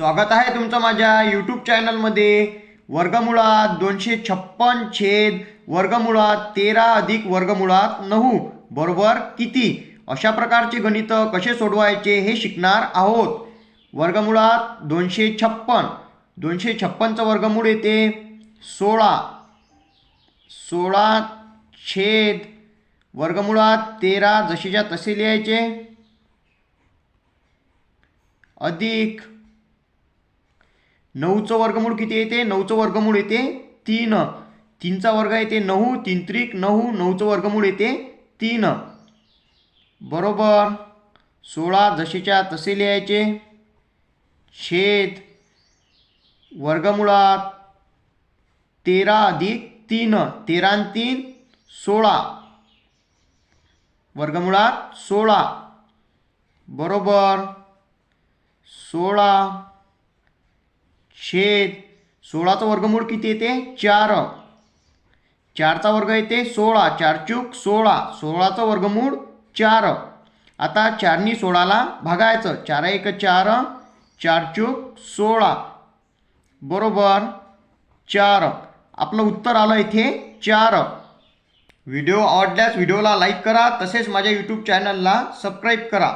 स्वागत आहे तुमचं माझ्या यूट्यूब चॅनलमध्ये। वर्गमुळात 256 छेद वर्गमुळात 13 अधिक वर्गमुळात 9 बरोबर किती, अशा प्रकारचे गणित कसे सोडवायचे हे शिकणार आहोत। वर्गमुळात 256, 256चं वर्गमूळ येते 16, 16 छेद वर्गमुळात 13 जशीच्या तसे लिहायचे अधिक 9चं वर्गमूळ किती येते, 9चं वर्गमूळ येते 3, 3चा वर्ग येते 9, 3 त्रिक 9, 9चं वर्गमूळ येते 3 बरोबर 16 जशीच्या तसे लिहायचे छेद वर्गमुळात 13 अधिक 3, 13 आणि 3 16 वर्गमुळात 16 बरोबर 16 छेद 16चं वर्गमूळ किती येते 4, 4चा वर्ग येते 16, 4 चूक 16, 16चं वर्गमूळ 4। आता 4नी 16ला भागायचं, 4 1 4, 4 चूक 16 बरोबर 4। आपलं उत्तर आलं इथे 4। व्हिडिओ आवडल्यास व्हिडिओला लाईक करा, तसेच माझ्या यूट्यूब चॅनलला सबस्क्राईब करा।